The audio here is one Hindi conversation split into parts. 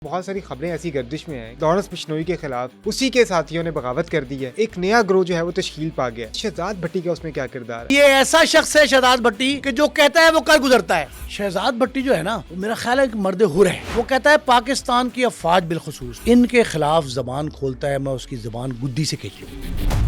बहुत सारी खबरें ऐसी गर्दिश में हैं। लॉरेंस बिश्नोई के खिलाफ उसी के साथियों ने बगावत कर दी है। एक नया ग्रोह जो है वो तश्कील पा गया। शहजाद भट्टी का उसमें क्या किरदार है? ये ऐसा शख्स है शहजाद भट्टी कि जो कहता है वो कर गुजरता है। शहजाद भट्टी जो है ना, वो मेरा ख्याल है एक मर्द हुर है। वो कहता है पाकिस्तान की अफवाज बिलखुसूस इनके खिलाफ जबान खोलता है, मैं उसकी जबान गुद्दी से खींच लूं।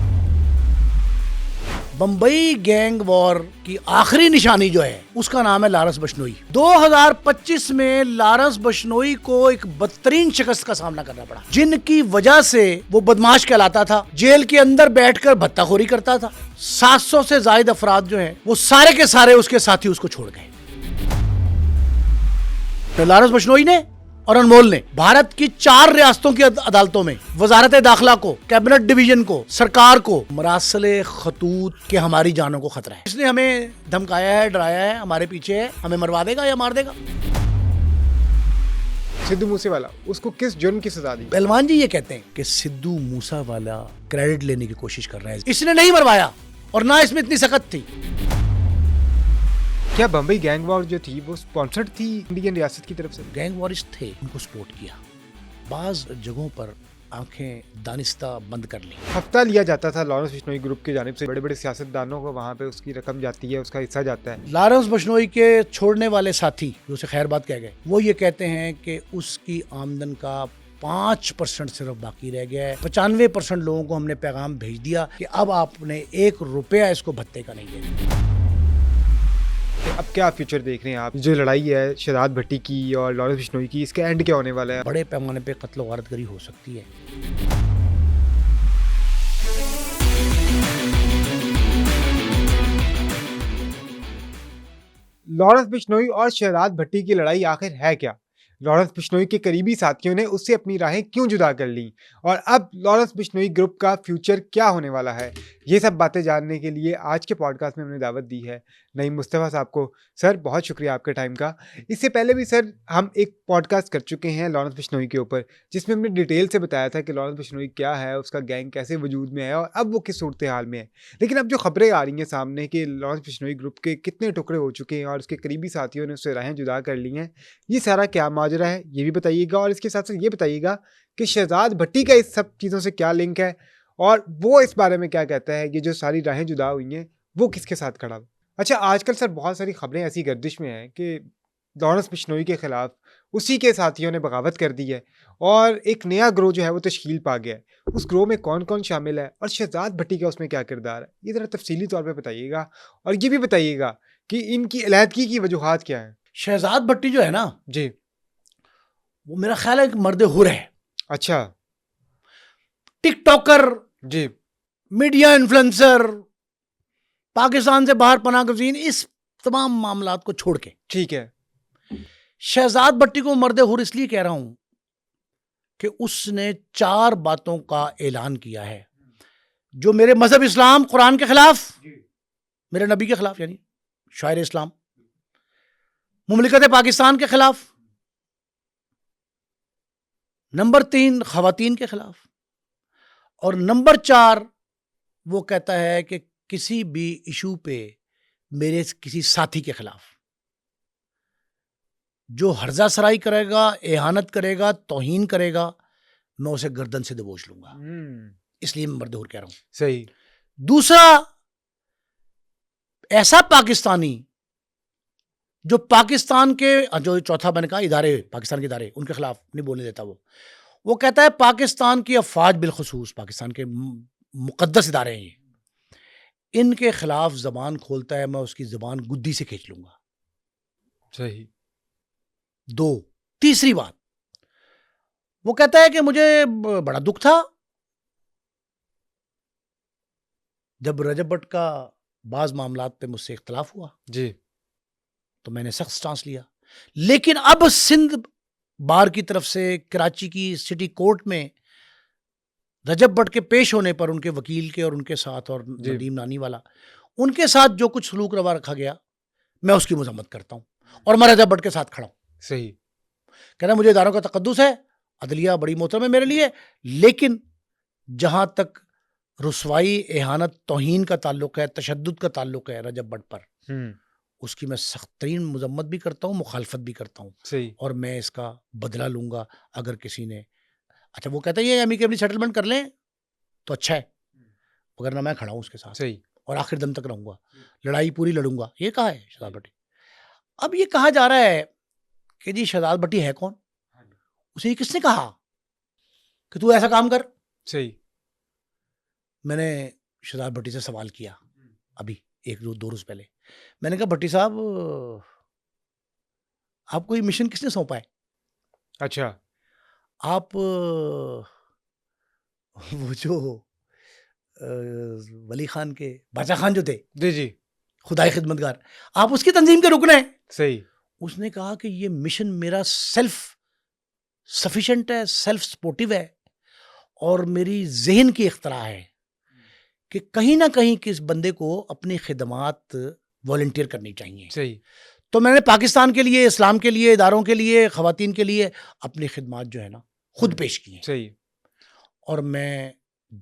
बम्बई गैंग वॉर की आखिरी निशानी जो है उसका नाम है लॉरेंस बिश्नोई। 2025 में लॉरेंस बिश्नोई को एक बदतरीन शिकस्त का सामना करना पड़ा, जिनकी वजह से वो बदमाश कहलाता था, जेल के अंदर बैठकर भत्ताखोरी करता था। 700 से ज्यादा अफराद जो हैं वो सारे के सारे उसके साथी उसको छोड़ गए। तो लॉरेंस बिश्नोई ने और अनमोल ने भारत की 4 रियासतों की अदालतों में वजारत दाखिला को, कैबिनेट डिवीजन को, सरकार को मरासले खतूत के हमारी जानों को खतरा है। इसने हमें धमकाया है, डराया है, हमारे पीछे है, हमें मरवा देगा या मार देगा। सिद्धू मूसेवाला, उसको किस जुर्म की सजा दी? पहलवान जी ये कहते हैं कि सिद्धू मूसेवाला क्रेडिट लेने की कोशिश कर रहा है, इसने नहीं मरवाया और ना इसमें इतनी सख्त थी। क्या बम्बई गैंग वॉर जो थी वो स्पॉन्सर्ड थी इंडियन रियासत की तरफ से? गैंग वॉरिस्ट थे, उनको सपोर्ट किया, बाज जगहों पर आंखें दानिस्ता बंद कर ली। हफ्ता लिया जाता था लॉरेंस बिश्नोई ग्रुप की जानिब से, बड़े बड़े सियासतदानों को वहाँ पे उसकी रकम जाती है, उसका हिस्सा जाता है। लॉरेंस बिश्नोई के छोड़ने वाले साथी जो उसे खैरबाद कह गए, वो ये कहते हैं कि उसकी आमदन का 5% सिर्फ बाकी रह गया है। 95% लोगों को हमने पैगाम भेज दिया कि अब आपने 1 रुपया इसको भत्ते का नहीं देना। अब क्या फ्यूचर देख रहे हैं आप? जो लड़ाई है शहजाद भट्टी की और लॉरेंस बिश्नोई की, इसका एंड क्या होने वाला है? बड़े पैमाने पे कत्ल व गारतगरी हो सकती है। लॉरेंस बिश्नोई और शहजाद भट्टी की लड़ाई आखिर है क्या? लॉरेंस बिश्नोई के करीबी साथियों ने उससे अपनी राहें क्यों जुदा कर ली? और अब लॉरेंस बिश्नोई ग्रुप का फ्यूचर क्या होने वाला है? ये सब बातें जानने के लिए आज के पॉडकास्ट में हमने दावत दी है नईम मुस्तफ़ा साहब को। सर, बहुत शुक्रिया आपके टाइम का। इससे पहले भी सर हम एक पॉडकास्ट कर चुके हैं लॉरेंस बिश्नोई के ऊपर, जिसमें हमने डिटेल से बताया था कि लॉरेंस बिश्नोई क्या है, उसका गैंग कैसे वजूद में है और अब वो किस सूरत हाल में है। लेकिन अब जो खबरें आ रही हैं सामने कि लॉरेंस बिश्नोई ग्रुप के कितने टुकड़े हो चुके हैं और उसके करीबी साथियों ने उससे राहें जुदा कर ली हैं, ये सारा क्या माजरा है ये भी बताइएगा। और इसके साथ साथ ये बताइएगा कि शहजाद भट्टी का इस सब चीज़ों से क्या लिंक है और वो इस बारे में क्या कहता है, ये जो सारी राहें जुदा हुई हैं वो किसके साथ खड़ा हुआ। अच्छा, आजकल सर बहुत सारी खबरें ऐसी गर्दिश में हैं कि लॉरेंस बिश्नोई के खिलाफ उसी के साथियों ने बगावत कर दी है और एक नया ग्रोह जो है वो तश्कील पा गया है। उस ग्रोह में कौन कौन शामिल है और शहजाद भट्टी का उसमें क्या किरदार है, ये ज़रा तफसीली तौर पे बताइएगा। और ये भी बताइएगा कि इनकी अलहदगी की वजूहात क्या हैं। शहजाद भट्टी जो है ना जी, वो मेरा ख्याल है एक मर्द हुर है। अच्छा, टिकटॉकर, जी, मीडिया इन्फ्लुएंसर, पाकिस्तान से बाहर पनाह गज़ीन, इस तमाम मामलात को छोड़ के ठीक है। शहजाद भट्टी को मर्द हुर इसलिए कह रहा हूं कि उसने 4 बातों का ऐलान किया है जो मेरे मजहब इस्लाम, कुरान के खिलाफ, मेरे नबी के खिलाफ, यानी शायर इस्लाम, मुमलिकत पाकिस्तान के खिलाफ, नंबर 3 खवातीन के खिलाफ, और नंबर 4 वो कहता है कि किसी भी इशू पे मेरे किसी साथी के खिलाफ जो हर्जा सराई करेगा, एहानत करेगा, तौहीन करेगा, मैं उसे गर्दन से दबोच लूंगा। इसलिए मैं मर्द हुर कह रहा हूं। सही। दूसरा, ऐसा पाकिस्तानी जो पाकिस्तान के, जो चौथा मैंने कहा इदारे, पाकिस्तान के इदारे, उनके खिलाफ नहीं बोलने देता। वो कहता है पाकिस्तान की अफवाज बिलखुसूस, पाकिस्तान के मुकद्दस इदारे हैं ये, इनके खिलाफ जबान खोलता है, मैं उसकी जबान गुद्दी से खींच लूंगा। सही। 2, तीसरी बात, वो कहता है कि मुझे बड़ा दुख था जब रजब भट्ट का बाज मामलात पे मुझसे इख्तलाफ हुआ, जी, तो मैंने सख्त स्टांस लिया। लेकिन अब सिंध बार की तरफ से कराची की सिटी कोर्ट में रजब भट्ट के पेश होने पर उनके वकील के और उनके साथ, और नदीम नानी वाला, उनके साथ जो कुछ सलूक रवा रखा गया, मैं उसकी मजम्मत करता हूं और मैं रजब भट्ट के साथ खड़ा हूं। सही। कहना मुझे इदारों का तकद्दुस है, अदलिया बड़ी मोहतरम है मेरे लिए, लेकिन जहां तक रुसवाई, एहानत, तौहीन का ताल्लुक है, तशद्दुद का ताल्लुक है रजब भट्ट पर, उसकी मैं सख्त तरीन मजम्मत भी करता हूँ, मुखालफत भी करता हूँ, सही। और मैं इसका बदला लूंगा अगर किसी ने। अच्छा, वो कहता है ये अमीकेबली सेटलमेंट कर लें तो अच्छा है, वरना मैं खड़ा हूँ उसके साथ सही। और आखिर दम तक रहूंगा, लड़ाई पूरी लड़ूंगा। ये कहा है शहजाद भट्टी। अब ये कहा जा रहा है कि जी शहजाद भट्टी है कौन, उसे ये किसने कहा कि तू ऐसा काम कर। सही। मैंने शहजाद भट्टी से सवाल किया अभी 1-2 रोज पहले। मैंने कहा भट्टी साहब, आपको ये मिशन किसने सौंपा है? अच्छा। आप वो जो वली खान के बादशाह खान जो थे, जी, जी। खुदाई खिदमतगार, आप उसकी तंजीम के रुकन हैं। सही। उसने कहा कि ये मिशन मेरा सेल्फ सफिशिएंट है, सेल्फ सपोर्टिव है, और मेरी ज़हन की इख्तरा है कि कहीं ना कहीं किस बंदे को अपनी खिदमात वॉलंटियर करनी चाहिए। सही। तो मैंने पाकिस्तान के लिए, इस्लाम के लिए, इदारों के लिए, ख़वातीन के लिए अपनी खिदमात जो है ना खुद पेश की हैं। सही। और मैं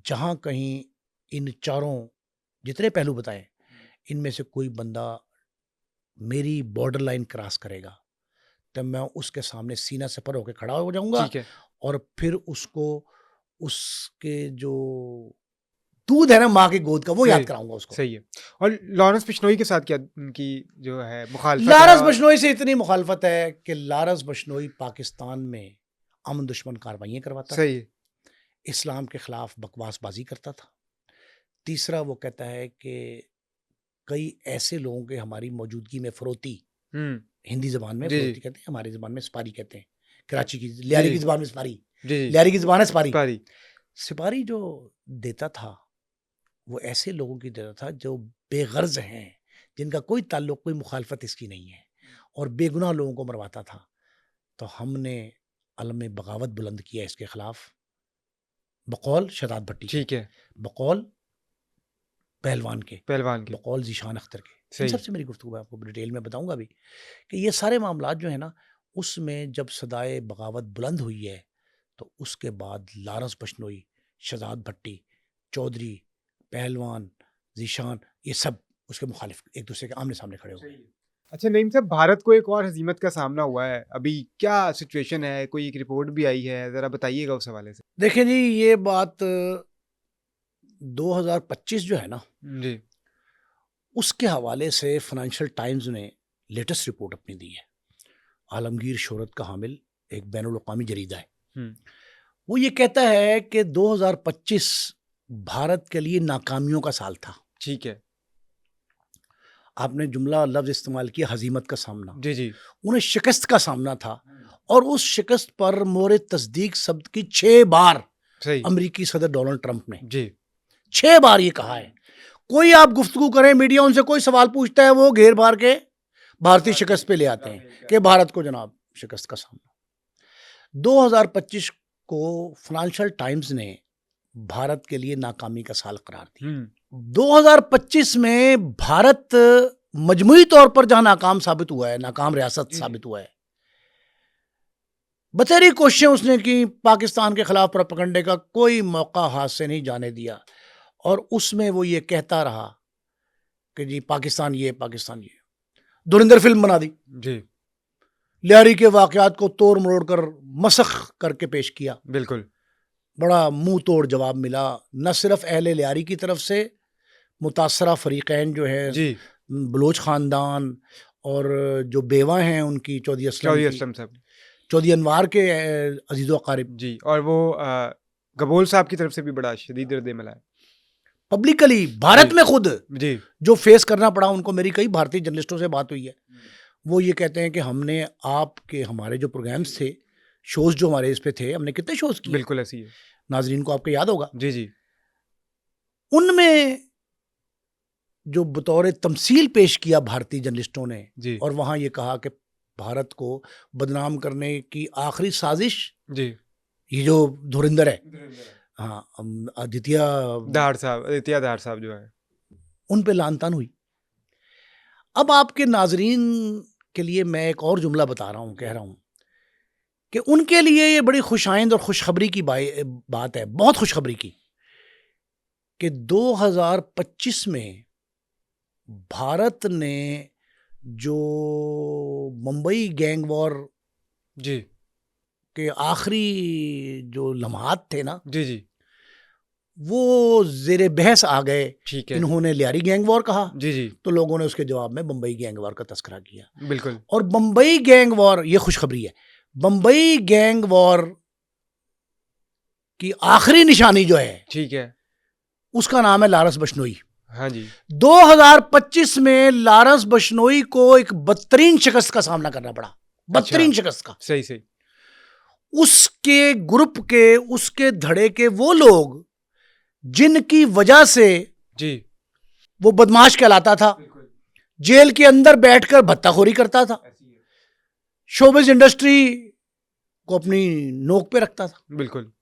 जहाँ कहीं इन चारों जितने पहलू बताए, इनमें से कोई बंदा मेरी बॉर्डर लाइन क्रॉस करेगा तब मैं उसके सामने सीना से पर होकर खड़ा हो जाऊंगा, ठीक है। और फिर उसको उसके जो दूध है ना माँ की गोद का, वो याद सही। कराऊंगा उसको। सही है। और लॉरेंस बिश्नोई के साथ क्या उनकी जो है मुखालफत है? लारस और बशनोई से इतनी मुखालफत है कि लारस बशनोई पाकिस्तान में अमन दुश्मन कार्रवाइयाँ करवाता था, सही है। इस्लाम के खिलाफ बकवासबाजी करता था। तीसरा, वो कहता है कि कई ऐसे लोगों के हमारी मौजूदगी में फरोती, हिंदी जबान में जी, फरोती जी। कहते हैं, हमारी जबान में स्पारी कहते हैं, कराची की लियारी जी। की जबान में स्पारी, जी, जी। लियारी की जबान है स्पारी। पारी। सिपारी जो देता था वो ऐसे लोगों की देता था जो बेगर्ज हैं, जिनका कोई ताल्लुक, कोई मुखालफत इसकी नहीं है, और बेगुनाह लोगों को मरवाता था। तो हमने अलम बगावत बुलंद किया इसके खिलाफ, बकौल शहजाद भट्टी के, ठीक है। बकौल पहलवान के, पहलवान के। बकौल जीशान अख्तर के। इन सही। सबसे मेरी गुफ्तगू मैं आपको डिटेल में बताऊंगा भी कि ये सारे मामलात जो है ना, उसमें जब सदाए बगावत बुलंद हुई है तो उसके बाद लारस बशनोई, शहजाद भट्टी, चौधरी, पहलवान, जीशान, ये सब उसके मुखालिफ एक दूसरे के आमने सामने खड़े हो गए। अच्छा नईम साहब, भारत को एक और हजीमत का सामना हुआ है, अभी क्या सिचुएशन है? कोई एक रिपोर्ट भी आई है, जरा बताइएगा उस हवाले से। देखें जी, ये बात 2025 जो है ना, जी। उसके हवाले से फाइनेंशियल टाइम्स ने लेटेस्ट रिपोर्ट अपनी दी है। आलमगीर शोहरत का हामिल एक बैनुल अक़वामी जरीदा है। वो ये कहता है कि 2025 भारत के लिए नाकामियों का साल था। ठीक है। आपने जुमला लफ्ज इस्तेमाल किया हजीमत का सामना, जी, जी। उन्हें शिकस्त का सामना था, और उस शिकस्त पर मोरे तस्दीक शब्द की 6 बार सही। अमेरिकी सदर डोनाल्ड ट्रंप ने जी। 6 बार ये कहा है। कोई आप गुफ्तगू करें, मीडिया उनसे कोई सवाल पूछता है, वो घेर भार के भारतीय शिकस्त पे ले आते हैं कि भारत को जनाब शिकस्त का सामना। 2025 को फाइनेंशियल टाइम्स ने भारत के लिए नाकामी का साल करार दिया। 2025 में भारत मजमूई तौर पर जहां नाकाम साबित हुआ है, नाकाम रियासत साबित हुआ है, बतेरी कोशिशें उसने की, पाकिस्तान के खिलाफ प्रोपेगेंडे का कोई मौका हाथ से नहीं जाने दिया, और उसमें वो ये कहता रहा कि जी पाकिस्तान ये, पाकिस्तान ये। धुरंधर फिल्म बना दी, जी। लियारी के वाकयात को तोड़ मरोड़ कर मसख करके पेश किया। बिल्कुल। बड़ा मुंह तोड़ जवाब मिला, न सिर्फ अहले लियारी की तरफ से, मुतासरा फरीकैन जो है, जी। बलोच खानदान और जो बेवा हैं उनकी, चौधरी असलम साहब, चौधरी अनवार के अजीज़ो अकारिब, जी, और वो गबोल साहब की तरफ से भी बड़ा शदीद रद्द-ए-अमल है पब्लिकली भारत में खुद जी। जो फेस करना पड़ा उनको। मेरी कई भारतीय जर्नलिस्टों से बात हुई है, वो ये कहते हैं कि हमने आपके, हमारे जो प्रोग्राम्स थे, शोज जो हमारे इस पे थे, हमने कितने शोज किए, बिल्कुल ऐसी है, नाजरीन को आपको याद होगा। जी, जी। उनमें जो बतौर तमसील पेश किया भारतीय जर्नलिस्टों ने, जी। और वहाँ ये कहा कि भारत को बदनाम करने की आखिरी साजिश जी। ये जो धुरंधर है, हाँ, आदित्य धार साहब जो है, उन पे लानतान हुई। अब आपके नाजरीन के लिए मैं एक और जुमला बता रहा हूँ, कह रहा हूँ कि उनके लिए ये बड़ी खुशाइंद और खुशखबरी की बात है, बहुत खुशखबरी की, कि 2025 में भारत ने जो मुंबई गैंग वॉर जी के आखिरी जो लम्हात थे ना, जी जी वो जेरे बहस आ गए। ठीक है। इन्होंने लियारी गैंग वॉर कहा, जी जी तो लोगों ने उसके जवाब में बम्बई गैंग वॉर का तस्करा किया। बिल्कुल। और बम्बई गैंग वॉर, ये खुशखबरी है, बम्बई गैंग वॉर की आखिरी निशानी जो है ठीक है। उसका नाम है लारस बिश्नोई। हाँ जी 2025 में लारस बिश्नोई को एक बदतरीन शिकस्त का सामना करना पड़ा, बदतरीन शिकस्त का। सही सही। उसके ग्रुप के, उसके धड़े के वो लोग जिनकी वजह से जी वो बदमाश कहलाता था, जेल के अंदर बैठकर भत्ताखोरी करता था, शोबिज इंडस्ट्री को अपनी नोक पे रखता था, बिल्कुल।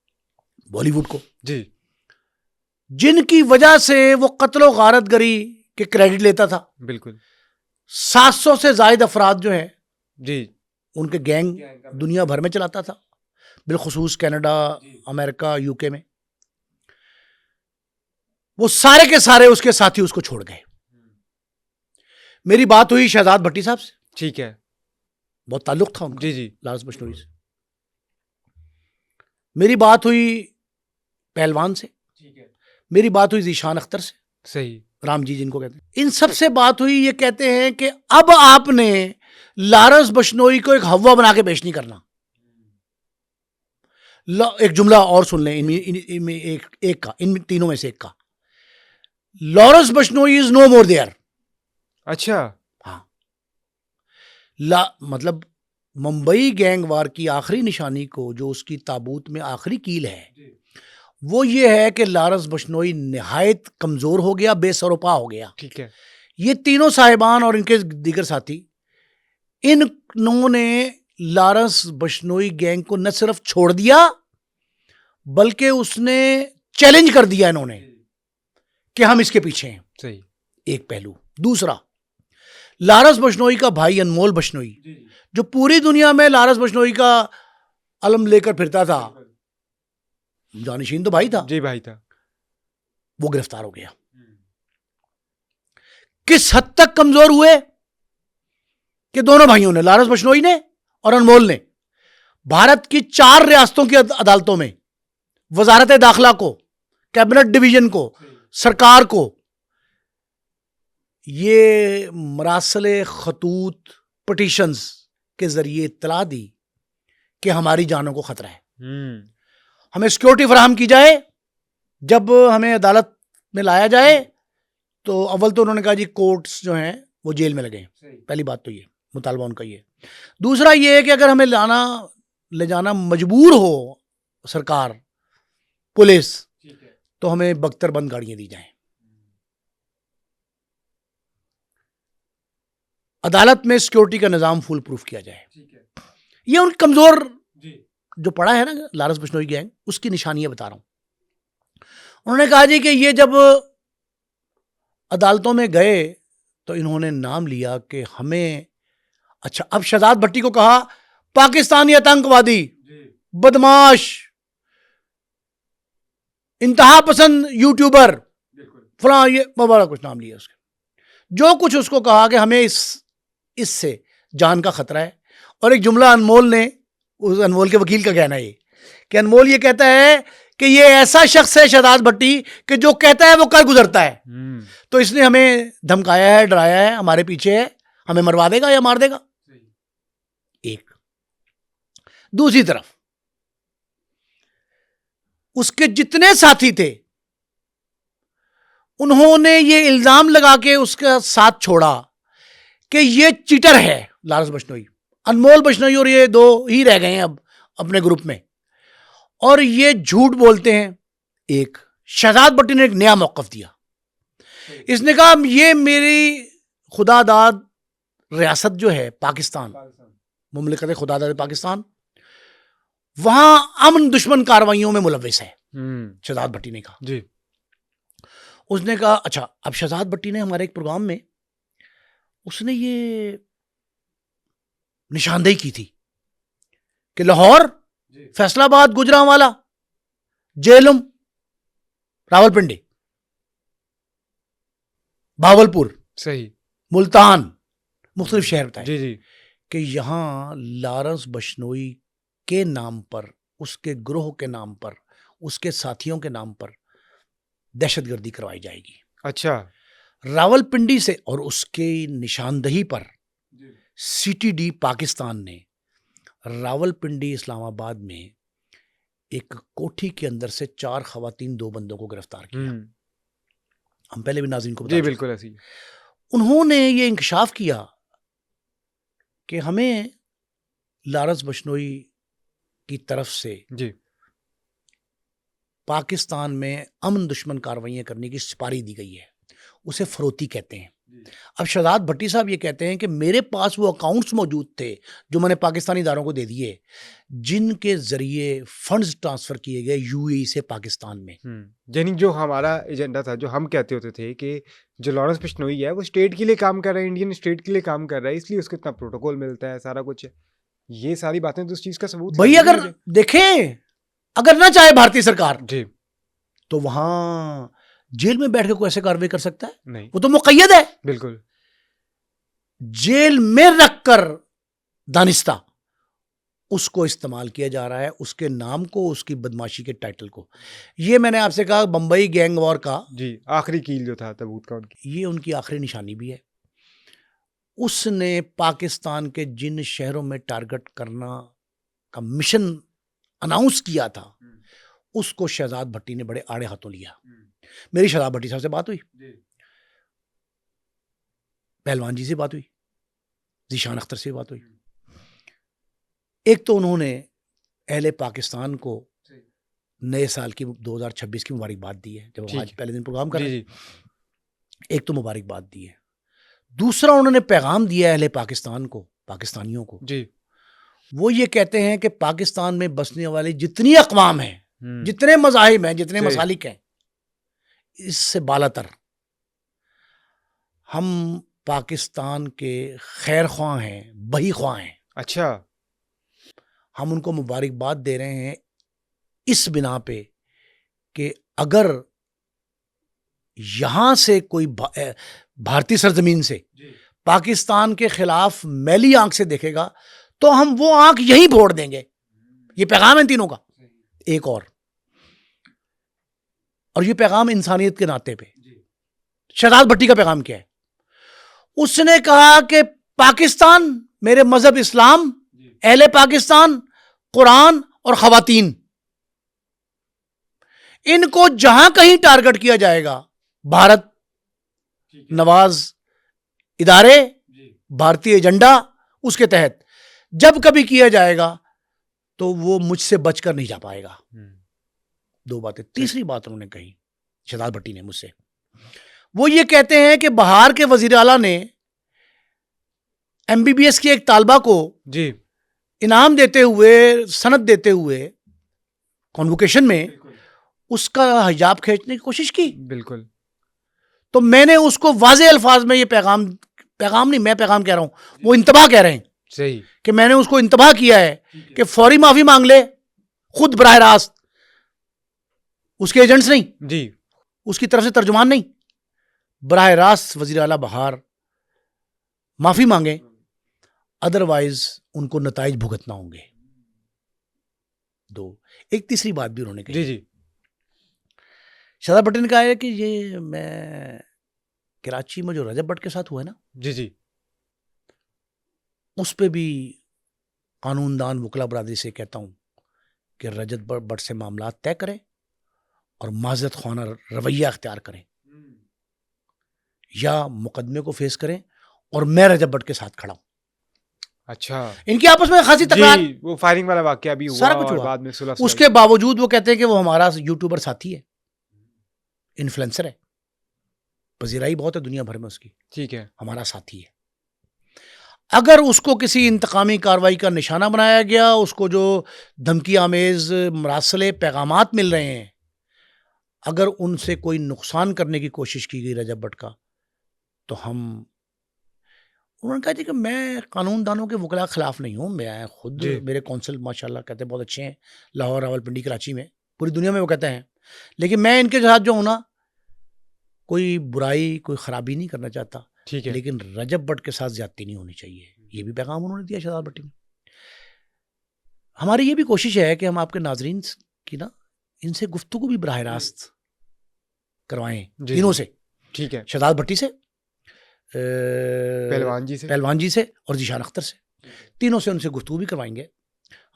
बॉलीवुड को, जी जिनकी वजह से वो कत्लो गारतगरी के क्रेडिट लेता था। बिल्कुल। 700 से ज्यादा अफराद जो है जी उनके गैंग दुनिया भर में चलाता था, बिलखुसूस कनाडा, अमेरिका, यूके में। वो सारे के सारे उसके साथी उसको छोड़ गए। मेरी बात हुई शहजाद भट्टी साहब से, ठीक है। बहुत ताल्लुक था उनका जी जी लारस बिश्नोई से। मेरी बात हुई पहलवान से, ठीक है। मेरी बात हुई जीशान अख्तर से, सही। राम जी जिनको कहते हैं। इन सब से बात हुई, ये कहते हैं कि अब आपने लारस बिश्नोई को एक हवा बना के पेश नहीं करना। एक जुमला और सुन लें इनमें एक का, इन तीनों में से एक का, Lawrence Bishnoi is no more there. अच्छा। हाँ, मतलब मुंबई गैंग वार की आखिरी निशानी को, जो उसकी ताबूत में आखिरी कील है, वो ये है कि लारस बिश्नोई निहायत कमजोर हो गया, बेसरोपा हो गया। ठीक है। ये तीनों साहिबान और इनके दीगर साथी, इन्होंने लारस बिश्नोई गैंग को न सिर्फ छोड़ दिया, बल्कि उसने चैलेंज कर दिया इन्होंने कि हम इसके पीछे हैं। सही। एक पहलू। दूसरा, लारस बिश्नोई का भाई अनमोल बिश्नोई, जो पूरी दुनिया में लारस बिश्नोई का अलम लेकर फिरता था, जानिशीन तो भाई था, जी भाई था, वो गिरफ्तार हो गया। किस हद तक कमजोर हुए कि दोनों भाइयों ने, लारस बिश्नोई ने और अनमोल ने, भारत की 4 रियासतों की अदालतों में वजारत दाखिला को, कैबिनेट डिवीजन को, सरकार को ये मरासले खतूत पिटीशंस के जरिए इत्तला दी कि हमारी जानों को खतरा है, हमें सिक्योरिटी फराहम की जाए, जब हमें अदालत में लाया जाए। तो अव्वल तो उन्होंने कहा जी कोर्ट्स जो हैं वो जेल में लगे, पहली बात तो ये मुतालबा उनका ये। दूसरा ये है कि अगर हमें ले जाना मजबूर हो सरकार, पुलिस, तो हमें बख्तरबंद गाड़ियां दी जाएं, अदालत में सिक्योरिटी का निजाम फुल प्रूफ किया जाए। ये उन कमजोर जो पड़ा है ना लारस बिश्नोई गैंग, उसकी निशानियां बता रहा हूं। उन्होंने कहा जी कि ये जब अदालतों में गए तो इन्होंने नाम लिया कि हमें, अच्छा, अब शहजाद भट्टी को कहा पाकिस्तानी आतंकवादी, बदमाश, इंतहा पसंद यूट्यूबर, फलां, ये बड़ा कुछ नाम लिया उसके, जो कुछ उसको कहा कि हमें इससे जान का खतरा है। और एक जुमला अनमोल ने, उस अनमोल के वकील का कहना है कि अनमोल ये कहता है कि ये ऐसा शख्स है शहजाद भट्टी कि जो कहता है वो कर गुजरता है, तो इसने हमें धमकाया है, डराया है, हमारे पीछे है, हमें मरवा देगा या मार देगा। एक। दूसरी तरफ उसके जितने साथी थे उन्होंने ये इल्जाम लगा के उसका साथ छोड़ा कि ये चीटर है लारस बिश्नोई। अनमोल बिश्नोई और ये दो ही रह गए हैं अब अपने ग्रुप में, और ये झूठ बोलते हैं। एक शहजाद भट्टी ने एक नया मौकफ दिया, इसने कहा ये मेरी खुदादाद रियासत जो है पाकिस्तान, मुमलिकत खुदादाद पाकिस्तान, वहां अमन दुश्मन कार्रवाइयों में मुलव्विस है, शहजाद भट्टी ने कहा जी। उसने कहा अच्छा, अब शहजाद भट्टी ने हमारे एक प्रोग्राम में उसने ये निशानदेही की थी कि लाहौर, फैसलाबाद, गुजरांवाला, जेलम, रावलपिंडी, भावलपुर, सही, मुल्तान, मुख्तलिफ शहर बताए जी जी कि यहाँ लॉरेंस बिश्नोई के नाम पर, उसके ग्रोह के नाम पर, उसके साथियों के नाम पर दहशतगर्दी करवाई जाएगी। अच्छा रावलपिंडी से और उसके निशानदही पर सीटीडी पाकिस्तान ने रावलपिंडी इस्लामाबाद में एक कोठी के अंदर से 4 खवातीन 2 बंदों को गिरफ्तार किया। हम पहले भी नाज़रीन को बता जी चुके। बिल्कुल ऐसी उन्होंने ये इंकशाफ किया कि हमें लॉरेंस बिश्नोई की तरफ से जी पाकिस्तान में अमन दुश्मन कार्रवाइयाँ करने की सिपारी दी गई है, उसे फरोती कहते हैं। अब शहजाद भट्टी साहब ये कहते हैं कि मेरे पास वो अकाउंट्स मौजूद थे जो मैंने पाकिस्तानी इदारों को दे दिए, जिनके जरिए फंड्स ट्रांसफर किए गए यूएई से पाकिस्तान में। यानी जो हमारा एजेंडा था, जो हम कहते होते थे कि जो लॉरेंस बिश्नोई है वो स्टेट के लिए काम कर रहा है, इंडियन स्टेट के लिए काम कर रहा है, इसलिए उसको इतना प्रोटोकॉल मिलता है, सारा कुछ है। ये सारी बातें तो उस चीज का सबूत भाई लगती अगर है। देखें, अगर ना चाहे भारतीय सरकार जी तो वहां जेल में बैठ के कोई ऐसे कार्रवाई कर सकता है? नहीं, वो तो मुकैयद है। बिल्कुल जेल में रखकर दानिस्ता उसको इस्तेमाल किया जा रहा है, उसके नाम को, उसकी बदमाशी के टाइटल को। ये मैंने आपसे कहा बंबई गैंग वॉर का जी आखिरी कील जो था तबूत का उनकी, ये उनकी आखिरी निशानी भी है। उसने पाकिस्तान के जिन शहरों में टारगेट करना का मिशन अनाउंस किया था, उसको शहजाद भट्टी ने बड़े आड़े हाथों लिया। मेरी शहजाद भट्टी साहब से बात हुई, पहलवान जी से बात हुई, ज़ीशान अख्तर से बात हुई। एक तो उन्होंने अहले पाकिस्तान को नए साल की 2026 की मुबारकबाद दी है, जब आज पहले दिन प्रोग्राम कर रहे हैं। एक तो मुबारकबाद दी है, दूसरा उन्होंने पैगाम दिया है अहले पाकिस्तान को, पाकिस्तानियों को। जी वो ये कहते हैं कि पाकिस्तान में बसने वाले जितनी अक़वाम हैं, जितने मज़ाहिब हैं, जितने मसालिक हैं, इससे बालातर हम पाकिस्तान के खैर ख्वाह हैं, बही ख्वाह हैं। अच्छा, हम उनको मुबारकबाद दे रहे हैं इस बिना पे कि अगर यहां से कोई भारतीय सरजमीन से पाकिस्तान के खिलाफ मैली आंख से देखेगा तो हम वो आंख यहीं फोड़ देंगे। ये पैगाम है तीनों का। एक और ये पैगाम इंसानियत के नाते पे शहजाद भट्टी का पैगाम क्या है? उसने कहा कि पाकिस्तान, मेरे मजहब इस्लाम, अहले पाकिस्तान, कुरान और खवातीन, इनको जहां कहीं टारगेट किया जाएगा, भारत नवाज इदारे, भारतीय एजेंडा, उसके तहत जब कभी किया जाएगा तो वो मुझसे बचकर नहीं जा पाएगा। 2 बातें। तीसरी बात उन्होंने कही शहजाद भट्टी ने मुझसे, वो ये कहते हैं कि बिहार के वजीर आला ने MBBS की एक तालबा को जी इनाम देते हुए, सनद देते हुए कॉन्वोकेशन में उसका हिजाब खींचने की कोशिश की। बिल्कुल। तो मैंने उसको वाज़े अल्फाज में ये पैगाम नहीं, मैं पैगाम कह रहा हूं, वो इंतबाह कह रहे हैं, सही, कि मैंने उसको इंतबाह किया है कि फौरी माफी मांग ले, खुद बराह रास्त, उसके एजेंट्स नहीं जी, उसकी तरफ से तर्जुमान नहीं, बराह रास्त वजीर आला बहार माफी मांगे, अदरवाइज उनको नताइज भुगतना होंगे। 2। एक तीसरी बात भी उन्होंने कही। जी जी, शहजाद भट्टी ने कहा है कि ये मैं कराची में जो रजब भट्ट के साथ हुआ है ना, जी जी, उस पे भी कानूनदान वकला बरादरी से कहता हूं कि रजब भट्ट से मामला तय करें और माजरत खाना रवैया अख्तियार करें, या मुकदमे को फेस करें, और मैं रजब भट्ट के साथ खड़ा हूं। अच्छा, इनकी आपस में खासी तकरार, वो फायरिंग वाला वाकया भी हुआ, सारा कुछ और हुआ। बाद में सुलह उसके बावजूद वो कहते हैं कि वो हमारा यूट्यूबर साथी है, इन्फ्लुएंसर है, पजीराई बहुत है दुनिया भर में उसकी, ठीक है, हमारा साथी है। अगर उसको किसी इंतकामी कार्रवाई का निशाना बनाया गया, उसको जो धमकी आमेज मरासले पैगामात मिल रहे हैं, अगर उनसे कोई नुकसान करने की कोशिश की गई रजब भट्ट का, तो हम, उन्होंने कहा कि मैं कानूनदानों के वकला खिलाफ नहीं हूँ, मैं खुद, मेरे कौंसल माशाल्लाह कहते हैं बहुत अच्छे हैं, लाहौर, रावलपिंडी, कराची में, पूरी दुनिया में वो कहते हैं, लेकिन मैं इनके साथ जो हूँ ना, कोई बुराई, कोई ख़राबी नहीं करना चाहता। ठीक है। लेकिन रजब भट्ट के साथ ज्यादती नहीं होनी चाहिए, ये भी पैगाम उन्होंने दिया शहजाद भट्टी ने। हमारी ये भी कोशिश है कि हम आपके नाजरीन की ना इनसे गुफ्तगू भी बराह रास्त करवाएं, जी, तीनों जी। से, ठीक है। शहजाद भट्टी से, पहलवान जी से और जीशान अख्तर से, तीनों से उनसे गुफ्तगू भी करवाएंगे।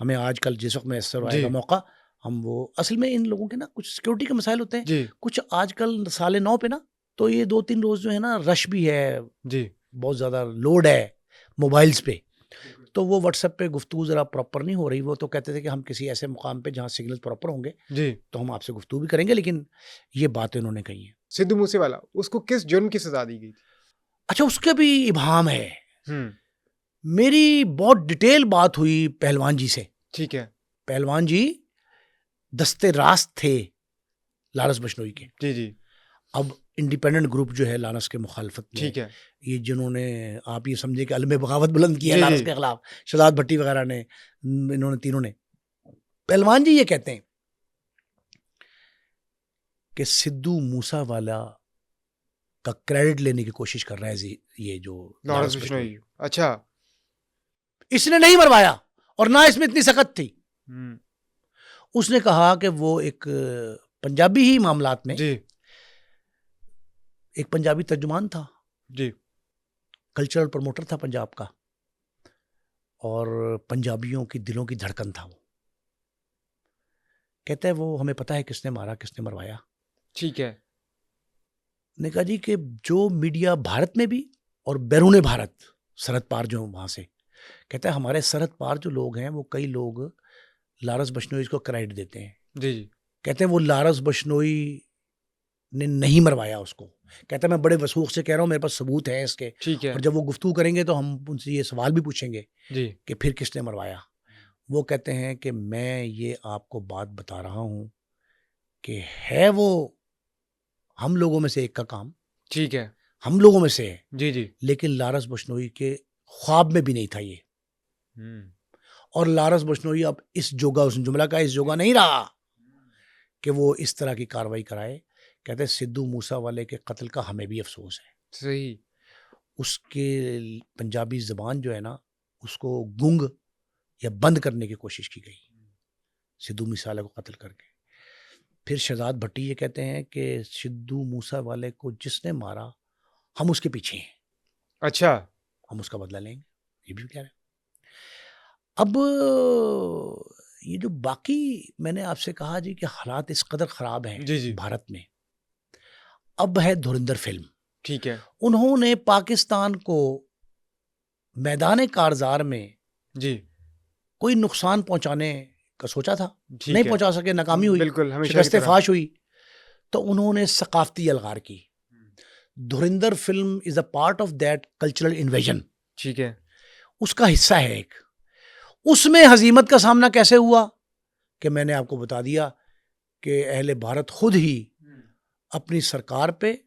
हमें आजकल जिस वक्त मैसर आएगा जी। मौका, हम वो असल में इन लोगों के ना कुछ सिक्योरिटी के मसाइल होते हैं, जी, कुछ आजकल साले 9 पे ना, तो ये 2-3 रोज जो है ना रश भी है, जी। बहुत ज़्यादा लोड है मोबाइल्स पे, तो वो व्हाट्सएप पे गुफ्तगू ज़रा प्रॉपर नहीं हो रही। वो तो कहते थे कि हम किसी ऐसे मुकाम पे जहाँ सिग्नल प्रॉपर होंगे जी। तो हम आपसे गुफ्तगू भी करेंगे, लेकिन ये बातें उन्होंने कही हैं। सिद्धू मूसेवाला, उसको किस जुर्म की सजा दी गई थी? अच्छा, उसके भी इबाम है। हम्म। मेरी बहुत डिटेल बात हुई पहलवान जी से। ठीक है। पहलवान जी दस्ते रास्त थे लारस बिश्नोई के। जी, जी। अब इंडिपेंडेंट ग्रुप जो है लारस के मुखालफत में, ठीक है। ये जिन्होंने आप ये समझे कि अलम बगावत बुलंद किया जी, लारस जी। के खिलाफ, शहजाद भट्टी वगैरह ने, इन्होंने तीनों ने। पहलवान जी ये कहते हैं कि सिद्धू मूसावाला का क्रेडिट लेने की कोशिश कर रहा है ये जो लॉरेंस लारस बिश्नोई। बिश्नोई। अच्छा। इसने नहीं मरवाया और ना इसमें इतनी सख्त थी। हम्म। उसने कहा कि वो एक पंजाबी ही मामलात में जी, एक पंजाबी तर्जुमान था, जी। कल्चरल प्रमोटर था पंजाब का, और पंजाबियों की दिलों की धड़कन था वो। कहता है वो हमें पता है किसने मारा किसने मरवाया। ठीक है। ने कहा जी कि जो मीडिया भारत में भी और बैरून भारत, सरहद पार जो वहां से, कहता है हमारे सरहद पार जो लोग हैं वो कई लोग लारस बिश्नोई को क्रेडिट देते हैं। जी, जी। कहते हैं वो लारस बिश्नोई ने नहीं मरवाया उसको। कहता है मैं बड़े वसूख से कह रहा हूँ, मेरे पास सबूत है इसके, ठीक है। और जब वो गुफ्तगू करेंगे तो हम उनसे ये सवाल भी पूछेंगे जी। कि फिर किसने मरवाया। वो कहते हैं कि मैं ये आपको बात बता रहा हूँ कि है वो हम लोगों में से एक का काम, ठीक है। हम लोगों में से है, जी, जी। लेकिन लारस बिश्नोई के ख्वाब में भी नहीं था ये। हम्म। और लारस बिश्नोई अब इस जोगा, उस जुमला का इस जोगा नहीं रहा कि वो इस तरह की कार्रवाई कराए। कहते हैं सिद्धू मूसा वाले के कत्ल का हमें भी अफसोस है। सही। उसके पंजाबी ज़बान जो है ना उसको गुंग या बंद करने की कोशिश की गई सिद्धू मूसा वाले को कत्ल करके। फिर शहजाद भट्टी ये कहते हैं कि सिद्धू मूसा वाले को जिसने मारा हम उसके पीछे हैं, अच्छा। हम उसका बदला लेंगे, ये भी कह रहे हैं। अब ये जो बाकी मैंने आपसे कहा जी कि हालात इस कदर ख़राब हैं जी, जी। भारत में। अब है धुरंधर फिल्म, ठीक है। उन्होंने पाकिस्तान को मैदान कारज़ार में जी। कोई नुकसान पहुंचाने का सोचा था, ठीक नहीं है। पहुंचा सके, नाकामी हुई, बिल्कुल, हमेशा की शिकस्त तरह। फाश हुई, तो उन्होंने सकाफती अलगार की। धुरंधर film is a part of that cultural invasion, ठीक है। उसका हिस्सा है एक। उसमें हजीमत का सामना कैसे हुआ कि मैंने आपको बता दिया कि अहले भारत खुद ही अपनी सरकार पे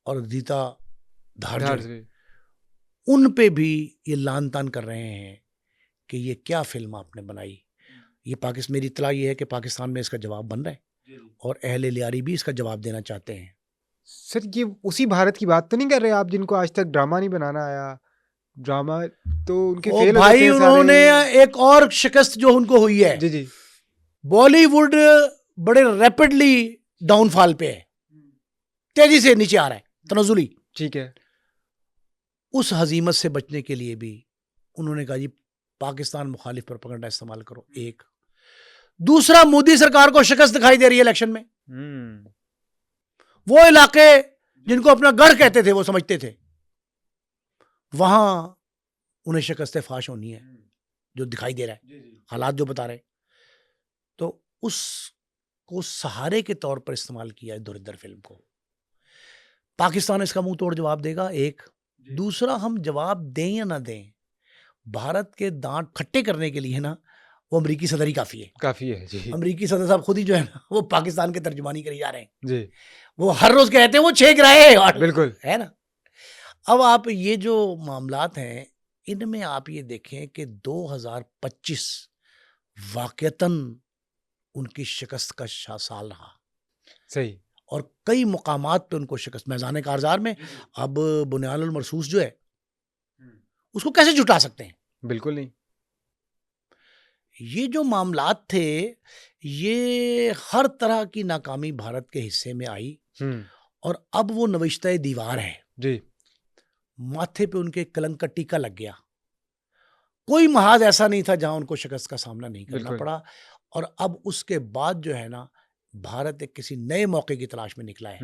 और दीता धार धार जो से। उन पे भी ये लान तान कर रहे हैं कि ये क्या फिल्म आपने बनाई। ये पाकिस्तान, मेरी इतला ये है कि पाकिस्तान में इसका जवाब बन रहा है और अहले लियारी भी इसका जवाब देना चाहते हैं। सर, ये उसी भारत की बात तो नहीं कर रहे आप जिनको आज तक ड्रामा नहीं बनाना आया? ड्रामा तो उनके ओ फेल हो भाई, जाते हैं उन्होंने सारे। एक और शिकस्त जो उनको हुई है, जी, जी। बॉलीवुड बड़े रैपिडली डाउनफॉल पे है, तेजी से नीचे आ रहा है, तनजुली। ठीक है। उस हजीमत से बचने के लिए भी उन्होंने कहा जी पाकिस्तान मुखालिफ प्रोपेगेंडा इस्तेमाल करो। एक दूसरा, मोदी सरकार को शिकस्त दिखाई दे रही है इलेक्शन में। वो इलाके जिनको अपना गढ़ कहते थे, वो समझते थे वहां उन्हें शिकस्त फाश होनी है, जो दिखाई दे रहा है, हालात जो बता रहे हैं। तो उसको सहारे के तौर पर इस्तेमाल किया है धुरंधर फिल्म को। पाकिस्तान इसका मुंह तोड़ जवाब देगा, एक। दूसरा, हम जवाब दें या ना दें, भारत के दांत खट्टे करने के लिए ना वो अमरीकी सदर ही काफी है। काफी है जी। अमरीकी सदर साहब खुद ही जो है ना वो पाकिस्तान के तर्जुमानी करी जा रहे हैं। जी। वो हर रोज कहते हैं वो 6 गिराए और बिल्कुल है ना। अब आप ये जो मामलात हैं इनमें आप ये देखें कि 2025 वाकयतन उनकी शिकस्त का साल रहा। सही। और कई मुकामात पे उनको शिकस्त, मैदान कारजार में। अब बुनियादुल मरसूस जो है उसको कैसे जुटा सकते हैं? बिल्कुल नहीं। ये जो मामलात थे, ये हर तरह की नाकामी भारत के हिस्से में आई और अब वो नविश्ता दीवार है जी। माथे पे उनके कलंक का टीका लग गया। कोई महाज ऐसा नहीं था जहां उनको शिकस्त का सामना नहीं करना बिल्कुल। पड़ा। और अब उसके बाद जो है ना, भारत एक किसी नए मौके की तलाश में निकला है।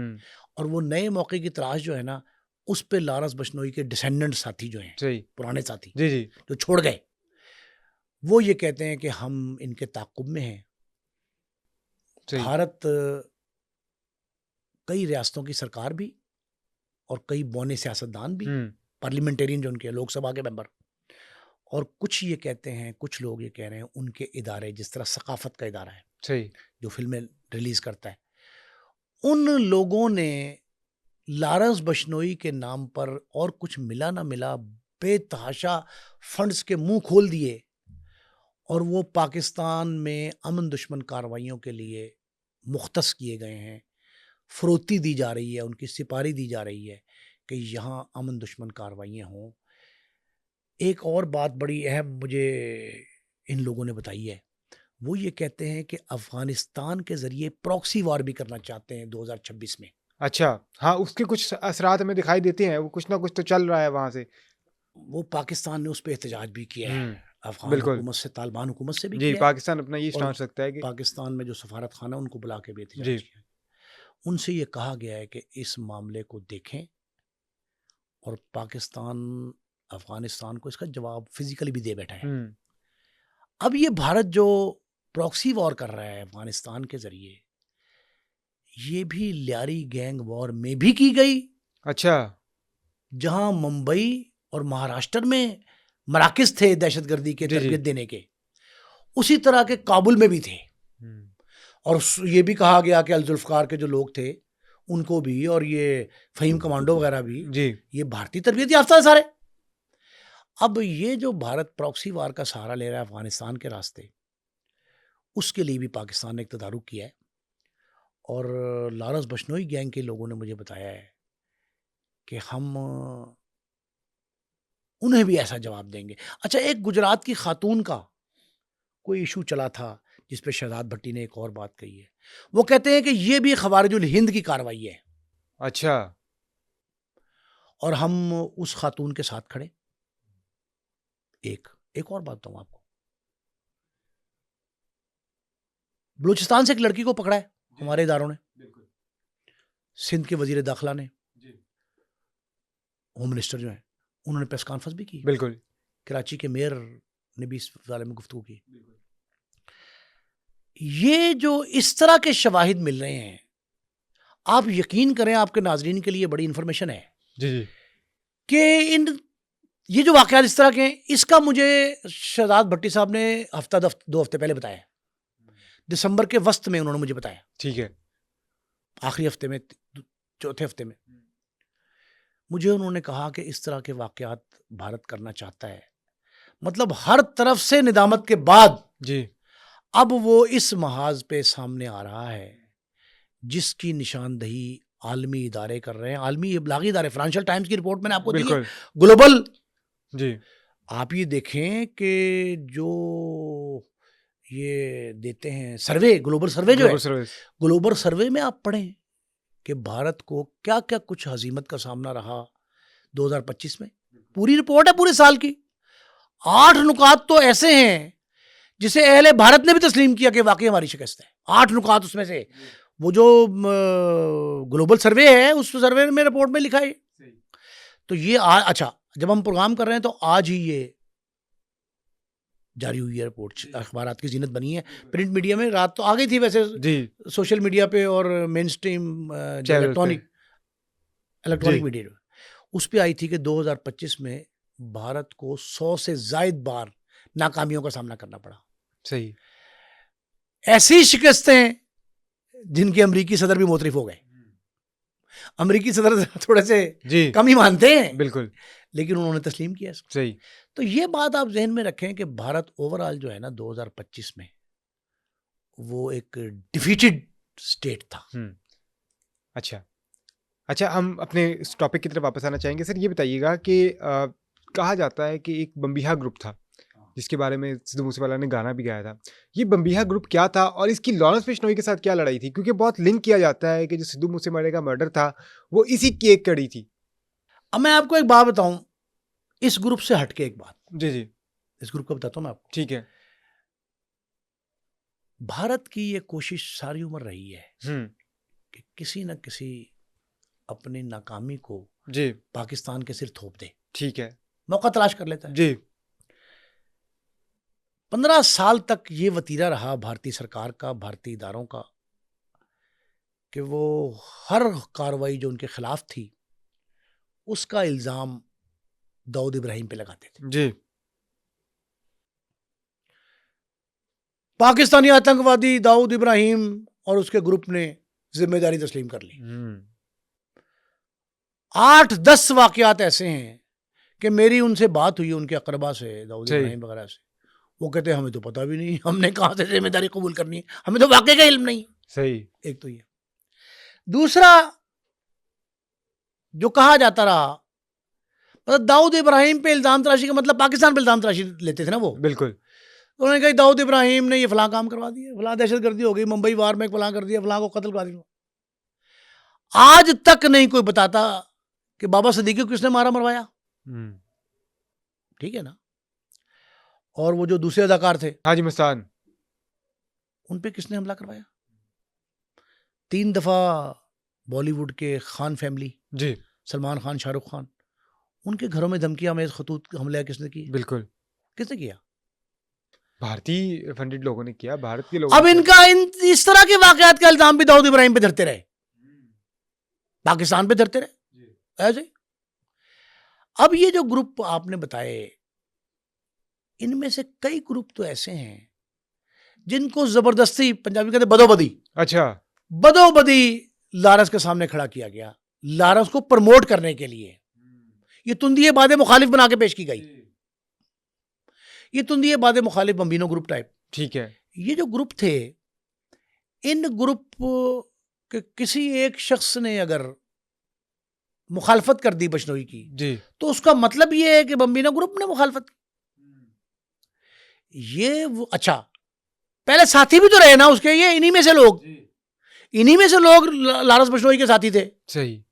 और वो नए मौके की तलाश जो है ना, उस पे लारस बिश्नोई के डिसेंडेंट साथी जो हैं, सही। पुराने साथी जी जी। जो छोड़ गए, वो ये कहते हैं कि हम इनके ताक़ुब में हैं। सही। भारत कई रियासतों की सरकार भी और कई बौने सियासतदान भी, पार्लियामेंटेरियन जो उनके लोकसभा के मेंबर, और कुछ ये कहते हैं, कुछ लोग ये कह रहे हैं उनके इदारे, जिस तरह सकाफत का इदारा है सही। जो फिल्में रिलीज करता है, उन लोगों ने लारस बिश्नोई के नाम पर और कुछ मिला ना मिला बेतहाशा फंड्स के मुंह खोल दिए और वो पाकिस्तान में अमन दुश्मन कार्रवाइयों के लिए मुख्तस किए गए हैं। फरोती दी जा रही है, उनकी सिपारी दी जा रही है कि यहाँ अमन दुश्मन कार्रवाइयाँ हों। एक और बात बड़ी अहम मुझे इन लोगों ने बताई है, वो ये कहते हैं कि अफगानिस्तान के जरिए प्रॉक्सी वॉर भी करना चाहते हैं 2026 में। अच्छा, हाँ, उसके कुछ असरात हमें दिखाई देते हैं, वो कुछ ना कुछ तो चल रहा है वहाँ से। वो पाकिस्तान ने उस पर एहतजाज भी किया है, अफगान बिल्कुल। हुकूमत से, तालिबान हुकूमत से भी जी, किया है, पाकिस्तान अपना ये और स्टांस रखता है कि पाकिस्तान में जो सफारत खाना उनको बुला के भी एहतजाज जी। किया है। उनसे ये कहा गया है कि इस मामले को देखें और पाकिस्तान अफगानिस्तान को इसका जवाब फिजिकली भी दे बैठा है। अब ये भारत जो प्रॉक्सी वॉर कर रहा है अफगानिस्तान के जरिए, ये भी लियारी गैंग वॉर में भी की गई। अच्छा। जहां मुंबई और महाराष्ट्र में मराकज थे दहशतगर्दी के जी, जी। तरबियत देने के, उसी तरह के काबुल में भी थे। और ये भी कहा गया कि अल-जुल्फ़कार के जो लोग थे उनको भी, और ये फ़हीम कमांडो वगैरह भी, जी। ये भारतीय तरबियत याफ्ता है सारे। अब ये जो भारत प्रॉक्सी वार का सहारा ले रहा है अफगानिस्तान के रास्ते, उसके लिए भी पाकिस्तान ने एक तदारुक किया है। और लारस बिश्नोई गैंग के लोगों ने मुझे बताया है कि हम उन्हें भी ऐसा जवाब देंगे। अच्छा, एक गुजरात की खातून का कोई इशू चला था जिस पे शहजाद भट्टी ने एक और बात कही है। वो कहते हैं कि ये भी ख़वारिजुल हिंद की कार्रवाई है। अच्छा। और हम उस खातून के साथ खड़े। एक और बात बताऊं आपको, बलूचिस्तान से एक लड़की को पकड़ा है हमारे इदारों ने, सिंध के वजीर दाखिला ने, होम मिनिस्टर जो है उन्होंने प्रेस कॉन्फ्रेंस भी की, बिल्कुल। कराची के मेयर ने भी इस बारे में गुफ्तगू की। ये जो इस तरह के शवाहिद मिल रहे हैं, आप यकीन करें, आपके नाजरीन के लिए बड़ी इंफॉर्मेशन है जी जी। कि ये जो वाकयात इस तरह के हैं, इसका मुझे शहजाद भट्टी साहब ने दो हफ्ते पहले बताया। दिसंबर के वस्त में उन्होंने मुझे बताया, ठीक है, आखिरी हफ्ते में, चौथे हफ्ते में मुझे उन्होंने कहा कि इस तरह के वाकयात भारत करना चाहता है। मतलब हर तरफ से निदामत के बाद जी। अब वो इस महाज पे सामने आ रहा है जिसकी निशानदही आलमी इदारे कर रहे हैं, आलमी इब्लागी इदारे। फाइनेंशियल टाइम्स की रिपोर्ट मैंने आपको दी है, ग्लोबल। जी। आप ये देखें कि जो ये देते हैं सर्वे, ग्लोबल सर्वे जो है, ग्लोबल सर्वे में आप पढ़ें कि भारत को क्या क्या कुछ हजीमत का सामना रहा 2025 में। पूरी रिपोर्ट है पूरे साल की। 8 नुकात तो ऐसे हैं जिसे अहले भारत ने भी तस्लीम किया कि वाकई हमारी शिकस्त है। 8 नुकात उसमें से, वो जो ग्लोबल सर्वे है उस सर्वे में रिपोर्ट में लिखा है। तो ये अच्छा, जब हम प्रोग्राम कर रहे हैं तो आज ही ये जारी हुई है रिपोर्ट, अखबारात की जीनत बनी है। प्रिंट मीडिया में रात तो आ गई थी वैसे जी, सोशल मीडिया पे और मेन स्ट्रीम इलेक्ट्रॉनिक मीडिया उस पे आई थी कि 2025 में भारत को 100 से ज़ायद बार नाकामियों का सामना करना पड़ा। सही। ऐसी शिकस्तें जिनके अमेरिकी सदर भी मोतरिफ हो गए। अमेरिकी सदर थोड़े से कम ही मानते हैं, बिल्कुल, लेकिन उन्होंने तस्लीम किया इसको। सही। तो ये बात आप जहन में रखें कि भारत ओवरऑल जो है ना 2025 में वो एक डिफीटेड स्टेट था। अच्छा। अच्छा, हम अपने इस टॉपिक की तरफ वापस आना चाहेंगे। सर ये बताइएगा कि कहा जाता है कि एक बम्बिहा ग्रुप था, जिसके बारे में सिद्धू मूसेवाला ने गाना भी गाया था। ये बम्बिहा ग्रुप क्या था और इसकी लॉरेंस बिश्नोई के साथ क्या लड़ाई थी? क्योंकि बहुत लिंक किया जाता है कि जो सिद्धू मूसेवाले का मर्डर था, वो इसी की एक कड़ी थी। अब मैं आपको एक बात बताऊं, इस ग्रुप से हटके एक बात, जी, जी। इस ग्रुप को बताता हूं मैं आपको। ठीक है। भारत की ये कोशिश सारी उम्र रही है हुँ। कि किसी न किसी अपनी नाकामी को जी, पाकिस्तान के सिर थोप दे, ठीक है। मौका तलाश कर लेता है। जी। 15 साल तक ये वतीरा रहा भारतीय सरकार का, भारतीय इदारों का, कि वो हर कार्रवाई जो उनके खिलाफ थी उसका इल्जाम दाऊद इब्राहिम पे लगाते थे। जी। पाकिस्तानी आतंकवादी दाऊद इब्राहिम और उसके ग्रुप ने जिम्मेदारी तस्लीम कर ली। हुँ। 8-10 वाकयात ऐसे हैं कि मेरी उनसे बात हुई, उनके अकरबा से, दाऊद सही। इब्राहिम वगैरह से, वो कहते हैं हमें तो पता भी नहीं, हमने कहाँ से जिम्मेदारी कबूल करनी है, हमें तो वाकई का इल्म नहीं। सही। एक तो ये। दूसरा, जो कहा जाता रहा, मतलब दाऊद इब्राहिम पे इल्जाम तराशी का मतलब पाकिस्तान पे इल्जाम तराशी लेते थे ना वो। बिल्कुल। उन्होंने कहा दाऊद इब्राहिम ने ये फलां काम करवा दिया, फलां दहशतगर्दी हो गई, मुंबई वार में फलां कर दिया, फलां को कत्ल करा दिया। आज तक नहीं कोई बताता कि बाबा सिद्दीकी को किसने मारा मरवाया। हुँ। ठीक है ना। और वो जो दूसरे अदाकार थे, हाजी मस्तान। उन पे किसने हमला करवाया। 3 दफा बॉलीवुड के खान फैमिली, जी, सलमान खान, शाहरुख खान, उनके घरों में धमकियां में खतूत हमले किसने किए, बिल्कुल। किसने किया। भारतीय फंडेड लोगों ने किया, भारत के लोगों अब ने किया। इनका इस तरह के वाकयात का इल्जाम भी दाऊद इब्राहिम पे धरते रहे, पाकिस्तान पे धरते रहे ऐसे। अब ये जो ग्रुप आपने बताए, इनमें से कई ग्रुप तो ऐसे हैं जिनको जबरदस्ती, पंजाबी कहते बदोबदी, अच्छा। बदोबदी लारस के सामने खड़ा किया गया, लारस को प्रमोट करने के लिए। ये तुंदिए बादे मुखालिफ बना के पेश की गई, ये तुंदिए बादे मुखालिफ बम्बिनो ग्रुप टाइप। ठीक है। ये जो ग्रुप थे, इन ग्रुप के किसी एक शख्स ने अगर मुखालफत कर दी बिश्नोई की, जी। तो उसका मतलब ये है कि बम्बिनो ग्रुप ने मुखालफत की। ये वो, अच्छा, पहले साथी भी तो रहे ना उसके, ये इन्हीं में से लोग, इन्हीं में से लोग लारस बिश्नोई के साथी थे। सही।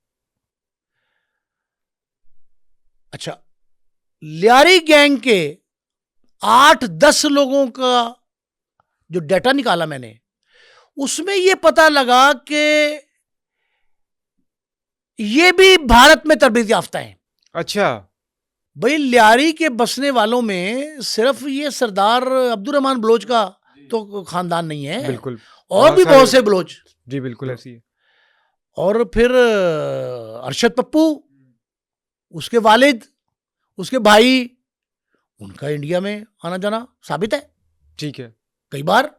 अच्छा, लियारी गैंग के 8-10 लोगों का जो डाटा निकाला मैंने, उसमें यह पता लगा कि ये भी भारत में तरबियत याफ्ता है। अच्छा। भाई, लियारी के बसने वालों में सिर्फ ये सरदार अब्दुर्रहमान बलोच का तो खानदान नहीं है, बिल्कुल। और भी बहुत से बलोच। जी बिल्कुल ऐसी है। और फिर अरशद पप्पू, उसके वालिद, उसके भाई, उनका इंडिया में आना जाना साबित है ठीक है। कई बार।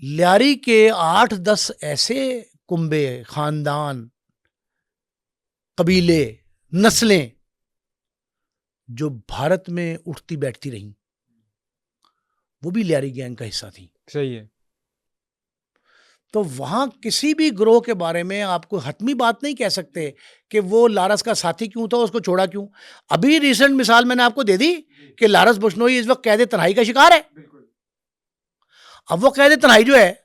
लियारी के 8-10 ऐसे कुंबे, खानदान, कबीले, नस्लें जो भारत में उठती बैठती रहीं, वो भी लियारी गैंग का हिस्सा थी। सही है। तो वहां किसी भी ग्रोह के बारे में आपको हतमी बात नहीं कह सकते कि वो लारस का साथी क्यों था, उसको छोड़ा क्यों। अभी रिसेंट मिसाल मैंने आपको दे दी कि लारस बिश्नोई इस वक्त कैद तन्हाई का शिकार है। अब वो कैद तन्हाई जो है,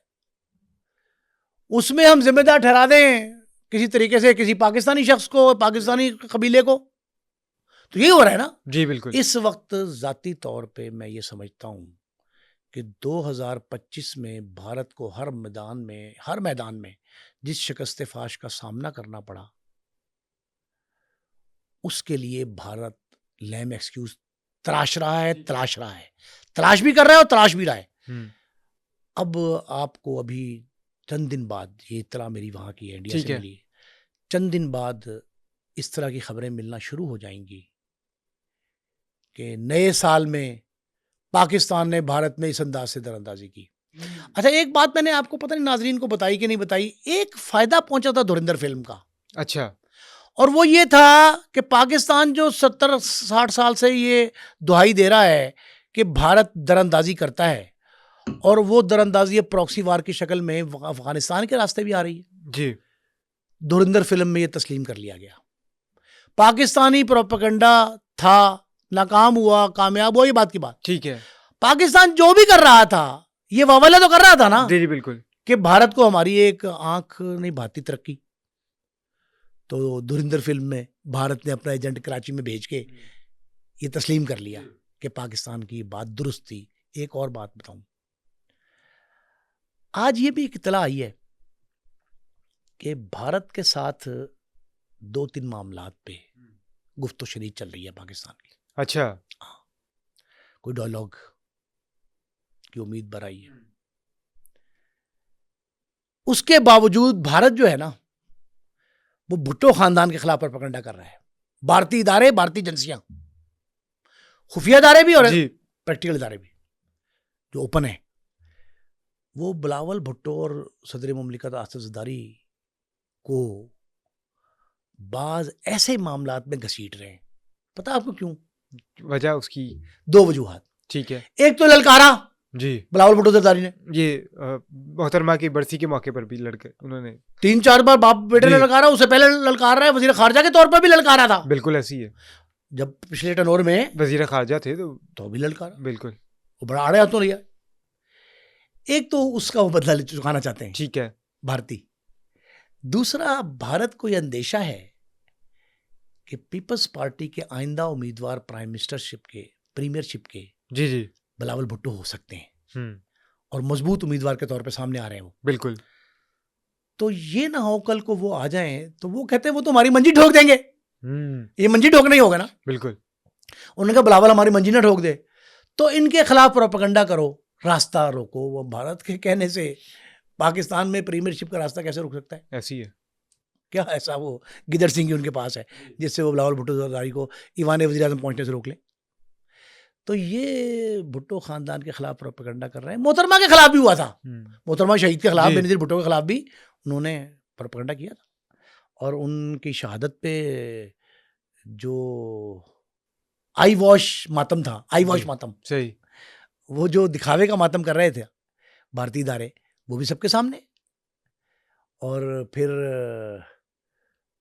उसमें हम जिम्मेदार ठहरा दें किसी तरीके से किसी पाकिस्तानी शख्स को, पाकिस्तानी कबीले को, तो यही हो रहा है ना। जी बिल्कुल। इस वक्त जाती तौर पे मैं ये समझता हूं कि 2025 में भारत को हर मैदान में जिस शिकस्त फाश का सामना करना पड़ा, उसके लिए भारत लैम एक्सक्यूज तराश रहा है, तराश भी कर रहा है और तराश भी रहा है। अब आपको अभी चंद दिन बाद, ये इत्तला मेरी वहां की है, इंडिया से मिली, चंद दिन बाद इस तरह की खबरें मिलना शुरू हो जाएंगी कि नए साल में पाकिस्तान ने भारत में इस अंदाज से दरअंदाजी की। अच्छा, एक बात मैंने आपको पता नहीं नाजरीन को बताई कि नहीं बताई, एक फायदा पहुंचा था धुरंधर फिल्म का। अच्छा। और वो ये था कि पाकिस्तान जो 70-60 साल से ये दुहाई दे रहा है कि भारत दरअंदाजी करता है, और वो दरअंदाजी प्रॉक्सी वार की शक्ल में अफगानिस्तान के रास्ते भी आ रही है। जी। धुरंधर फिल्म में ये तस्लीम कर लिया गया। पाकिस्तानी प्रोपेगेंडा था, नाकाम हुआ, कामयाब हुआ, ये बात की बात। ठीक है। पाकिस्तान जो भी कर रहा था ये वावला तो कर रहा था ना जी जी बिल्कुल, कि भारत को हमारी एक आंख नहीं भाती तरक्की। तो धुरंधर फिल्म में भारत ने अपना एजेंट कराची में भेज के ये तस्लीम कर लिया कि पाकिस्तान की बात दुरुस्त थी। एक और बात बताऊं, आज ये भी एक इत्तला आई है कि भारत के साथ 2-3 मामलात पे गुफ्तो शरीक चल रही है पाकिस्तान की। अच्छा। कोई डायलॉग की उम्मीद बराई है। उसके बावजूद भारत जो है ना, वो भुट्टो खानदान के खिलाफ प्रोपेगेंडा कर रहा है। भारतीय इदारे, भारतीय एजेंसियां, खुफिया इदारे भी और प्रैक्टिकल इदारे भी जो ओपन है, वो बिलावल भुट्टो और सदर मुमलिकत आसिफ ज़रदारी को बाज ऐसे मामलात में घसीट रहे हैं। पता आपको क्यों? वजह उसकी 2 वजूहात। ठीक है। एक तो ललकारा जी बिलावल भुट्टो ज़रदारी ने, ये मोहतरमा की बरसी के मौके पर भी लड़के उन्होंने 3-4 बार बाप बेटे ने ललकारा। उससे पहले ललकार रहा है, वजीर खारजा के तौर पर भी ललकारा था। बिल्कुल ऐसी है। जब पिछले टर्नओवर में वजीर खारजा थे तो भी ललकारा। बिल्कुल वो बड़ा आड़े हाथों लिया। एक तो उसका वो बदला चुकाना चाहते हैं, ठीक है, भारतीय। दूसरा, भारत को यह अंदेशा है कि पीपल्स पार्टी के आइंदा उम्मीदवार प्राइम मिनिस्टरशिप के, प्रीमियरशिप के जी जी बिलावल भुट्टो हो सकते हैं और मजबूत उम्मीदवार के तौर पे सामने आ रहे हैं वो। बिल्कुल। तो ये ना हो कल को वो आ जाएं तो वो कहते हैं वो तो हमारी मंजी ठोक देंगे। ये मंजी ठोकना ही होगा ना। बिल्कुल। उन्होंने कहा बिलावल हमारी मंजी ना ठोक दे, तो इनके खिलाफ प्रोपेगेंडा करो, रास्ता रोको। वो भारत के कहने से पाकिस्तान में प्रीमियरशिप का रास्ता कैसे रुक सकता है? ऐसी है। क्या ऐसा वो गिदर सिंह उनके पास है जिससे वो बिलावल भुट्टो ज़रदारी को ईवान वज़ीर आज़म पहुंचने से रोक ले? तो ये भुट्टो खानदान के खिलाफ प्रोपेगेंडा कर रहे हैं। मोहतरमा के खिलाफ भी हुआ था, मोहतरमा शहीद के खिलाफ, बेनज़ीर भुट्टो के खिलाफ भी उन्होंने प्रोपेगेंडा किया था। और उनकी शहादत पे जो आई वॉश मातम था, आई वॉश मातम, सही, वो जो दिखावे का मातम कर रहे थे भारतीय इदारे, वो भी सबके सामने। और फिर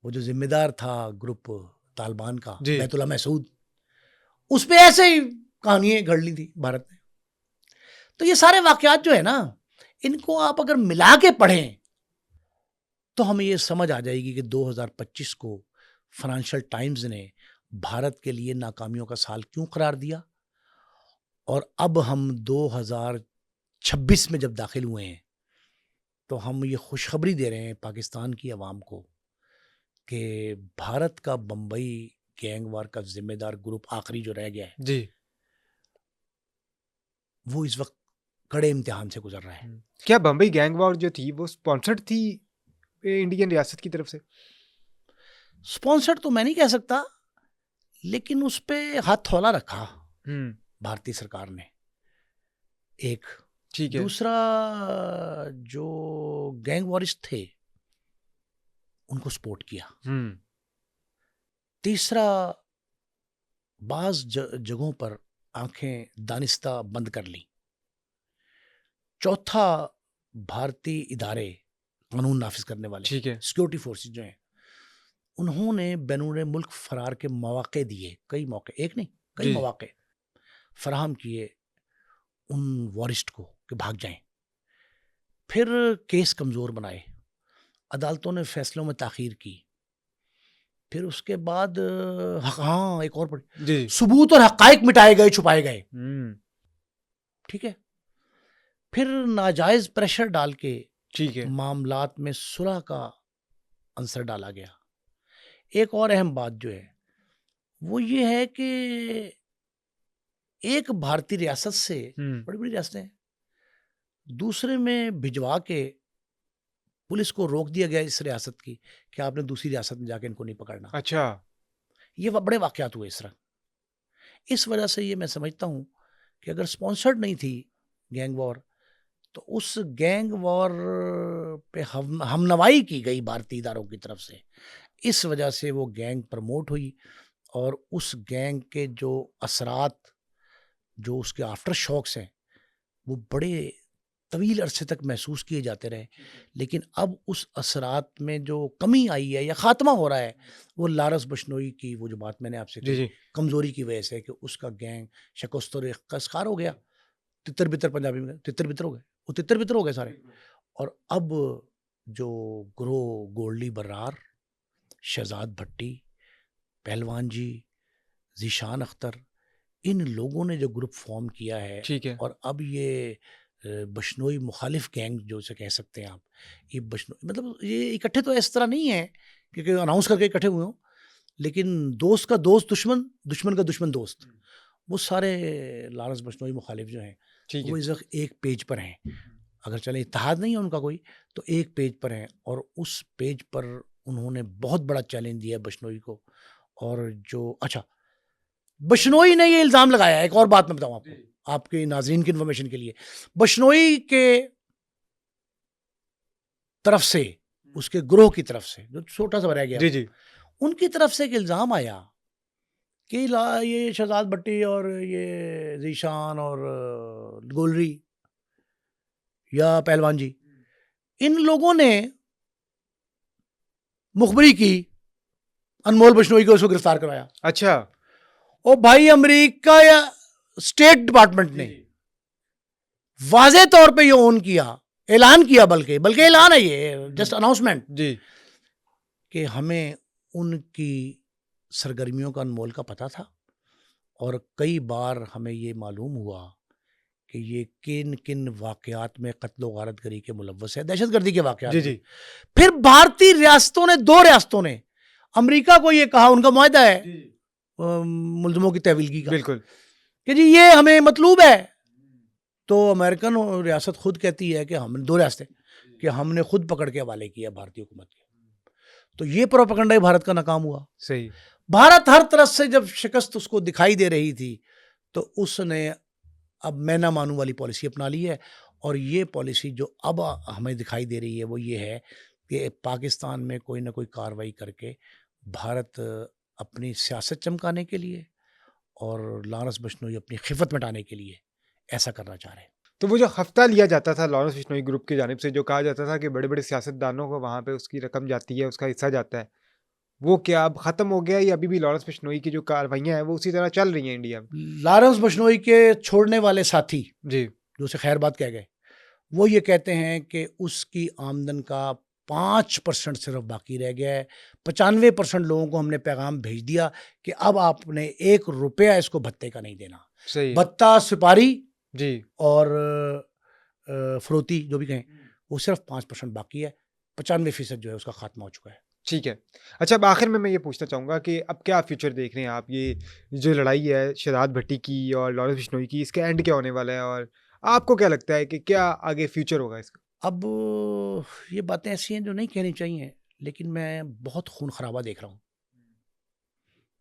वो जो जिम्मेदार था ग्रुप तालिबान का, बैतुल्ला महसूद, उस पे ऐसे ही कहानियां घड़ ली थी भारत ने। तो ये सारे वाकयात जो है ना, इनको आप अगर मिला के पढ़ें तो हमें ये समझ आ जाएगी कि 2025 को फाइनेंशियल टाइम्स ने भारत के लिए नाकामियों का साल क्यों करार दिया। और अब हम 2026 में जब दाखिल हुए हैं तो हम ये खुशखबरी दे रहे हैं पाकिस्तान की आवाम को कि भारत का बम्बई गैंगवार का जिम्मेदार ग्रुप आखिरी जो रह गया है जी, वो इस वक्त कड़े इम्तिहान से गुजर रहा है। क्या बम्बई गैंगवार जो थी वो स्पॉन्सर्ड थी इंडियन रियासत की तरफ से? स्पॉन्सर्ड तो मैं नहीं कह सकता, लेकिन उस पे हाथ थोला रखा भारतीय सरकार ने, एक। ठीक है। दूसरा, जो गैंग वॉरिस्ट थे उनको सपोर्ट किया। तीसरा, बाज जगहों पर आंखें दानिस्ता बंद कर ली। चौथा, भारतीय इदारे, कानून नाफिज करने वाले, ठीक है, सिक्योरिटी फोर्सेस जो हैं, उन्होंने बैरून मुल्क फरार के मौके दिए, कई मौके, एक नहीं कई मौके फराहम किए उन वॉरिस्ट को कि भाग जाएं। फिर केस कमज़ोर बनाए, अदालतों ने फैसलों में ताख़ीर की। फिर उसके बाद हाँ, एक और बड़ी सबूत और हक़ाइक़ मिटाए गए, छुपाए गए। ठीक है। फिर नाजायज़ प्रेशर डाल के, ठीक है, मामलात में सुलह का अंसर डाला गया। एक और अहम बात जो है वो ये है कि एक भारतीय रियासत से, बड़ी बड़ी रियासतें हैं, दूसरे में भिजवा के पुलिस को रोक दिया गया इस रियासत की कि आपने दूसरी रियासत में जाके इनको नहीं पकड़ना। अच्छा, ये बड़े वाकयात हुए इस तरह। इस वजह से ये मैं समझता हूँ कि अगर स्पॉन्सर्ड नहीं थी गैंग वॉर तो उस गैंग वॉर पे हमनवाई की गई भारतीय इदारों की तरफ से। इस वजह से वो गैंग प्रमोट हुई और उस गैंग के जो असरात, जो उसके आफ्टर शॉक्स हैं, वो बड़े तवील अरसे तक महसूस किए जाते रहे, लेकिन अब उस असरात में जो कमी आई है या ख़ात्मा हो रहा है, वो लारस बिश्नोई की वो जो बात मैंने आपसे जी, कही, जी। कमज़ोरी की वजह से कि उसका गैंग शकस्त-ओ कस्कार हो गया। तितर-बितर पंजाबी में तितर-बितर हो गए, वो तितर-बितर हो गए सारे। और अब जो गिरोह गोल्डी बर्रार, शहज़ाद भट्टी, पहलवान जी, ज़ीशान अख्तर, इन लोगों ने जो ग्रुप फ़ॉर्म किया है ठीक है। और अब ये बशनोई मुखालिफ गैंग जो उसे कह सकते हैं आप, ये बशनोई मतलब ये इकट्ठे तो इस तरह नहीं है कि अनाउंस करके इकट्ठे हुए हों, लेकिन दोस्त का दोस्त दुश्मन, दुश्मन का दुश्मन दोस्त, वो सारे लारस बशनोई मुखालिफ जो हैं, ठीक वो है। इस वक्त एक पेज पर हैं। अगर चले इत्तेहाद नहीं है उनका कोई, तो एक पेज पर हैं और उस पेज पर उन्होंने बहुत बड़ा चैलेंज दिया है बशनोई को। और जो अच्छा, बशनोई ने ये इल्ज़ाम लगाया है, एक और बात मैं बताऊँ आपको, आपके नाज़रीन की इन्फॉर्मेशन के लिए। बशनोई के तरफ से, उसके ग्रोह की तरफ से, जो छोटा-सा रह गया, जी, जी। उनकी तरफ से एक इल्ज़ाम आया कि ये शहज़ाद भट्टी और ये ज़ीशान और गोलरी या पहलवान जी, इन लोगों ने मुखबरी की अनमोल बशनोई को, उसको गिरफ्तार करवाया। अच्छा। और भाई अमेरिका या स्टेट डिपार्टमेंट ने वाज़े तौर पे ये ऑन किया, ऐलान किया, बल्कि ऐलान है ये, जस्ट अनाउंसमेंट, जी। कि हमें उनकी सरगर्मियों का अनमोल का पता था और कई बार हमें ये मालूम हुआ कि ये किन-किन वाक़यात में क़त्ल गारतगरी के मुलव्वस है, दहशतगर्दी के वाक़यात जी, में। जी। फिर भारतीय रियासतों ने, 2 रियासतों ने अमेरिका को ये कहा, उनका मुआहदा है मुल्ज़िमों की तहवीलगी का, बिल्कुल। कि जी ये हमें मतलूब है। तो अमेरिकन रियासत खुद कहती है कि हम 2 रियासतें, कि हमने खुद पकड़ के हवाले किया भारतीय हुकूमत के। तो ये प्रोपेगेंडा ही भारत का नाकाम हुआ। सही। भारत हर तरफ से जब शिकस्त उसको दिखाई दे रही थी, तो उसने अब मैं ना मानूं वाली पॉलिसी अपना ली है। और ये पॉलिसी जो अब हमें दिखाई दे रही है, वो ये है कि पाकिस्तान में कोई ना कोई कार्रवाई करके भारत अपनी सियासत चमकाने के लिए और लारस बिश्नोई अपनी खिफत मिटाने के लिए ऐसा करना चाह रहे हैं। तो वो जो हफ्ता लिया जाता था लॉरेंस बिश्नोई ग्रुप की जानिब से, जो कहा जाता था कि बड़े-बड़े सियासतदानों को वहाँ पे उसकी रकम जाती है, उसका हिस्सा जाता है, वो क्या अब ख़त्म हो गया या अभी भी लॉरेंस बिश्नोई की जो कार्रवाइयाँ हैं, वो उसी तरह चल रही हैं इंडिया में? लारंस बिश्नोई के छोड़ने वाले साथी, जी। जो उसे खैरबाद कह गए, वो ये कहते हैं कि उसकी आमदन का 5% सिर्फ बाकी रह गया है। 95% लोगों को हमने पैगाम भेज दिया कि अब आपने 1 रुपया इसको भत्ते का नहीं देना। सही है। भत्ता, सुपारी जी। और फरोती जो भी कहें, वो सिर्फ 5% बाकी है। 95% जो है उसका खात्मा हो चुका है। ठीक है। अच्छा, अब आखिर में मैं ये पूछना चाहूँगा कि अब क्या फ्यूचर देख रहे हैं आप? ये जो लड़ाई है शहज़ाद भट्टी की और लॉरेंस बिश्नोई की, इसका एंड क्या होने वाला है? और आपको क्या लगता है कि क्या आगे फ्यूचर होगा इसका? अब ये बातें ऐसी हैं जो नहीं कहनी चाहिए, लेकिन मैं बहुत खून खराबा देख रहा हूँ।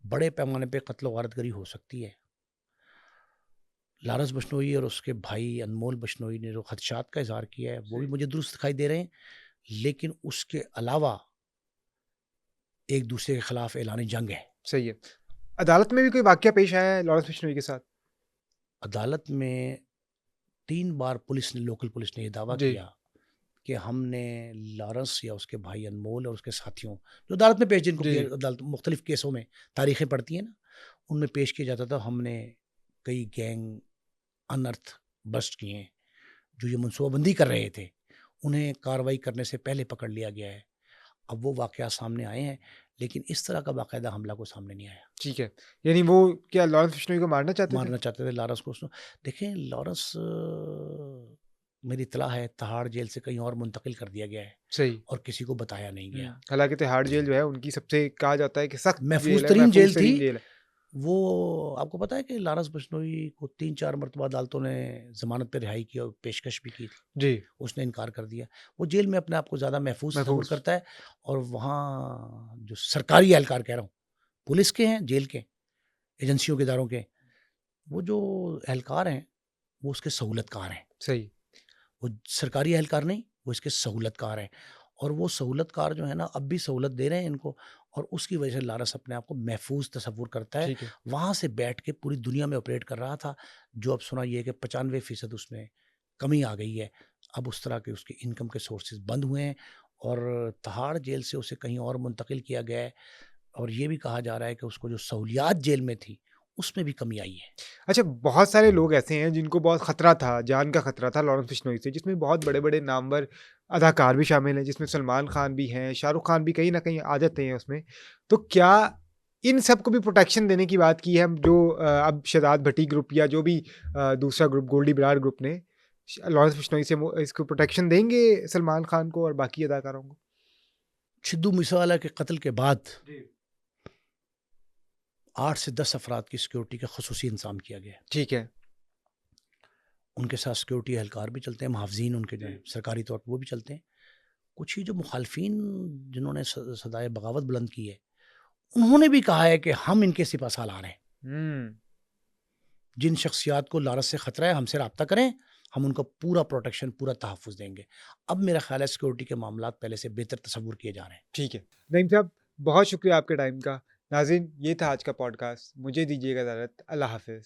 बड़े पैमाने पे कत्ल वारतगरी हो सकती है। लारस बिश्नोई और उसके भाई अनमोल बिश्नोई ने जो खदशात का इजहार किया है, वो भी मुझे दुरुस्त दिखाई दे रहे हैं, लेकिन उसके अलावा एक दूसरे के खिलाफ ऐलान जंग है। सही है। अदालत में भी कोई वाक़या पेश आया है लॉरेंस बिश्नोई के साथ? अदालत में 3 बार पुलिस ने, लोकल पुलिस ने ये दावा जी। किया कि हमने लॉरेंस या उसके भाई अनमोल और उसके साथियों, जो अदालत में पेश, जिनको जी। अदालत मुख्तलिफ केसों में तारीखें पड़ती हैं ना, उनमें पेश किया जाता था, हमने कई गैंग अनर्थ बस्ट किए हैं जो ये मनसूबाबंदी कर रहे थे, उन्हें कार्रवाई करने से पहले पकड़ लिया गया है। अब वो वाक़या सामने आए हैं, लेकिन इस तरह का बाकायदा हमला को सामने नहीं आया। ठीक है। यानी वो क्या लॉरेंस बिश्नोई को मारना चाहते थे? मारना चाहते थे लारस को। देखें, लारस मेरी इत्तला है तिहाड़ जेल से कहीं और मुंतकिल कर दिया गया है सही। और किसी को बताया नहीं गया। हालाँकि तिहाड़ जेल जो है उनकी सबसे कहा जाता है कि सख्त महफूज जेल है, तरीन महफूज जेल तरीन थी। जेल है। वो आपको पता है कि लारस बिश्नोई को 3-4 मरतबा अदालतों ने ज़मानत पे रिहाई की और पेशकश भी की थी। जी। उसने इनकार कर दिया। वो जेल में अपने आप को ज़्यादा महफूज तस्वुर महफूज। करता है। और वहाँ जो सरकारी एहलकार कह रहा हूँ, पुलिस के हैं, जेल के, एजेंसियों के, इदारों के, वो जो एहलकार हैं, वो उसके सहूलतकार हैं। सही। वो सरकारी एहलकार नहीं, वो इसके सहूलतकार हैं। और वो सहूलतकार जो है ना, अब भी सहूलत दे रहे हैं इनको, और उसकी वजह से लारस अपने आप को महफूज तस्वुर करता है। ठीक है। वहाँ से बैठ के पूरी दुनिया में ऑपरेट कर रहा था। जो अब सुना ये है कि 95% उसमें कमी आ गई है। अब उस तरह के उसके इनकम के सोर्सेज बंद हुए हैं और तिहाड़ जेल से उसे कहीं और मुंतकिल किया गया है और ये भी कहा जा रहा है कि उसको जो सहूलियात जेल में थी उसमें भी कमी आई है। अच्छा, बहुत सारे लोग ऐसे हैं जिनको बहुत खतरा था, जान का खतरा था लॉरेंस बिश्नोई से, जिसमें बहुत बड़े-बड़े नामवर अदाकार भी शामिल हैं, जिसमें सलमान खान भी हैं, शाहरुख खान भी कहीं न कहीं आ जाते हैं उसमें। तो क्या इन सबको भी प्रोटेक्शन देने की बात की है हम जो अब शहजाद भट्टी ग्रुप या जो भी दूसरा ग्रुप गोल्डी बरार ग्रुप ने लॉरेंस बिश्नोई से इसको प्रोटेक्शन देंगे सलमान खान को और बाकी अदाकारों को? सिद्धू मूसेवाला के कत्ल के बाद 8 से 10 अफराद की सिक्योरिटी का खुसूसी इंतजाम किया गया है। ठीक है। उनके साथ सिक्योरिटी एहलकार भी चलते हैं, मुहाफ़िज़ीन उनके जो हैं सरकारी तौर पर वो भी चलते हैं। कुछ ही जो मुखालफिन जिन्होंने सदाए बगावत बुलंद की है, उन्होंने भी कहा है कि हम इनके सिपा सालार हैं। हुँ। जिन शख्सियात को लारस से ख़तरा है हमसे रब्ता करें, हम उनको पूरा प्रोटेक्शन, पूरा तहफ़्फ़ुज़ देंगे। अब मेरा ख़्याल है सिक्योरिटी के मामलात पहले से बेहतर तसव्वुर किए जा रहे हैं। ठीक है। नईम साहब, बहुत शुक्रिया आपके टाइम का। नाज़रीन, ये था आज का पॉडकास्ट। मुझे दीजिएगा इजाज़त। अल्लाह हाफ़िज़।